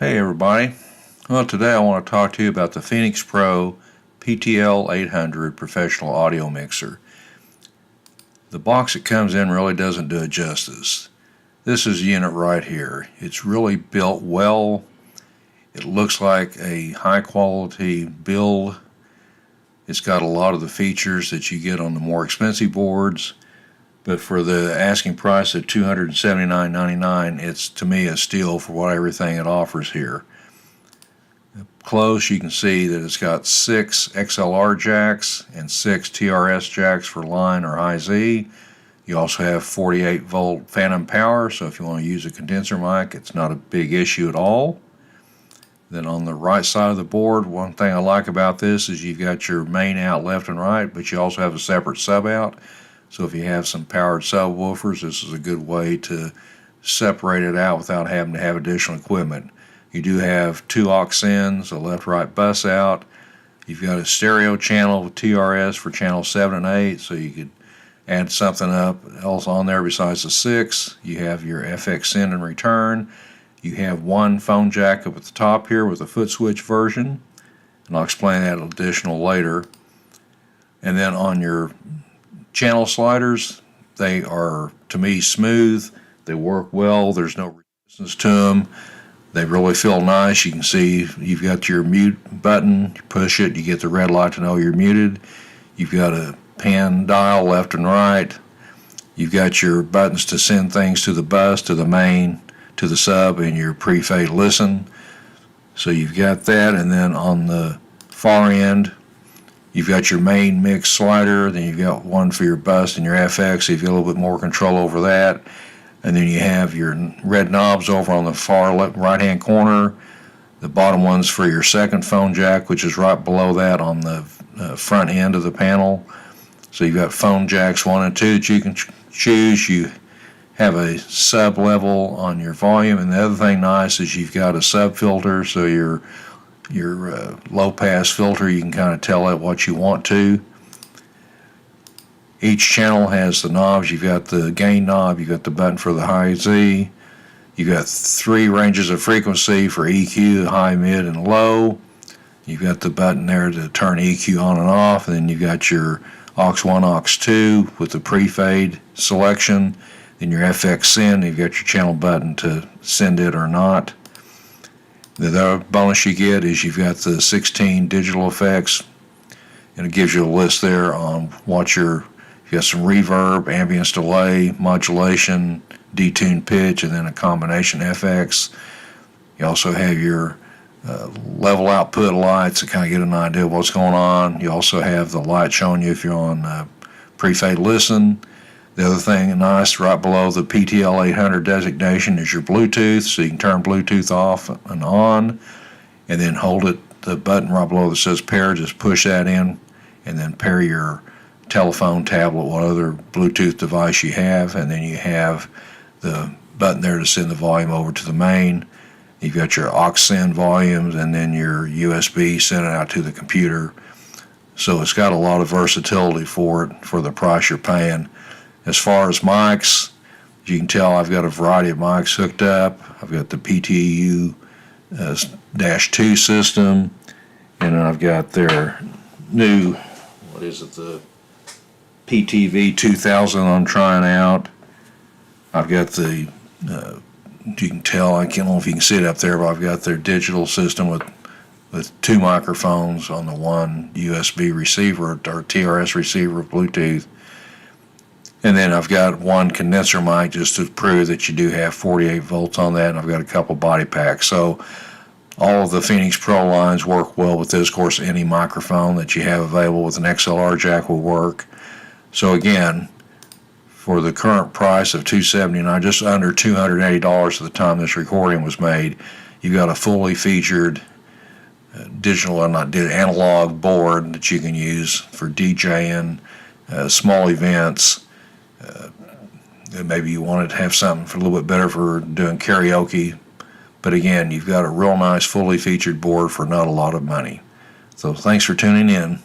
Hey everybody. Well, today I want to talk to you about the Phenyx Pro PTL-800 professional audio mixer. The box it comes in really doesn't do it justice. This is a unit right here. It's really built well. It looks like a high quality build. It's got a lot of the features that you get on the more expensive boards, but for the asking price of $279.99, it's to me a steal for everything it offers here. Close, you can see that it's got 6 XLR jacks and 6 TRS jacks for line or high Z. You also have 48 volt phantom power, so if you want to use a condenser mic, it's not a big issue at all. Then on the right side of the board, one thing I like about this is you've got your main out left and right, but you also have a separate sub out. So if you have some powered subwoofers, this is a good way to separate it out without having to have additional equipment. You do have 2 aux ins, a left-right bus out. You've got a stereo channel with TRS for channel 7 and 8, so you could add something else on there besides the 6. You have your FX send and return. You have 1 phone jack up at the top here with a foot switch version, and I'll explain that additional later. And then on your channel sliders, they are, to me, smooth. They work well. There's no resistance to them. They really feel nice. You can see you've got your mute button. You push it, you get the red light to know you're muted. You've got a pan dial left and right. You've got your buttons to send things to the bus, to the main, to the sub, and your pre-fade listen. So you've got that, and then on the far end, you've got your main mix slider, then you've got one for your bus and your FX, so you've got a little bit more control over that. And then you have your red knobs over on the far right-hand corner. The bottom one's for your second phone jack, which is right below that on the front end of the panel. So you've got phone jacks 1 and 2 that you can choose. You have a sub level on your volume, and the other thing nice is you've got a sub filter, so your low pass filter, you can kind of tell it what you want to. Each channel has the knobs. You've got the gain knob, you've got the button for the high Z, you've got 3 ranges of frequency for EQ, high, mid, and low. You've got the button there to turn EQ on and off, and then you've got your aux 1, aux 2 with the pre-fade selection, then your FX send, you've got your channel button to send it or not. The other bonus you get is you've got the 16 digital effects, and it gives you a list there on what you got some reverb, ambience delay, modulation, detuned pitch, and then a combination FX. You also have your level output lights to kind of get an idea of what's going on. You also have the light showing you if you're on pre-fade listen. The other thing nice right below the PTL-800 designation is your Bluetooth, so you can turn Bluetooth off and on, and then hold it, the button right below that says pair, just push that in, and then pair your telephone, tablet, what other Bluetooth device you have, and then you have the button there to send the volume over to the main. You've got your aux send volumes, and then your USB send it out to the computer. So it's got a lot of versatility for it for the price you're paying. As far as mics, you can tell I've got a variety of mics hooked up. I've got the PTU-2 system, and then I've got their new, the PTV 2000 I'm trying out. I've got the, you can tell, I don't know if you can see it up there, but I've got their digital system with 2 microphones on the one USB receiver or TRS receiver of Bluetooth. And then I've got 1 condenser mic just to prove that you do have 48 volts on that, and I've got a couple body packs. So all of the Phenyx Pro lines work well with this. Of course, any microphone that you have available with an XLR jack will work. So again, for the current price of $279, just under $280 at the time this recording was made, you've got a fully featured analog board that you can use for DJing, small events. Maybe you wanted to have something for a little bit better for doing karaoke. But again, you've got a real nice fully featured board for not a lot of money. So thanks for tuning in.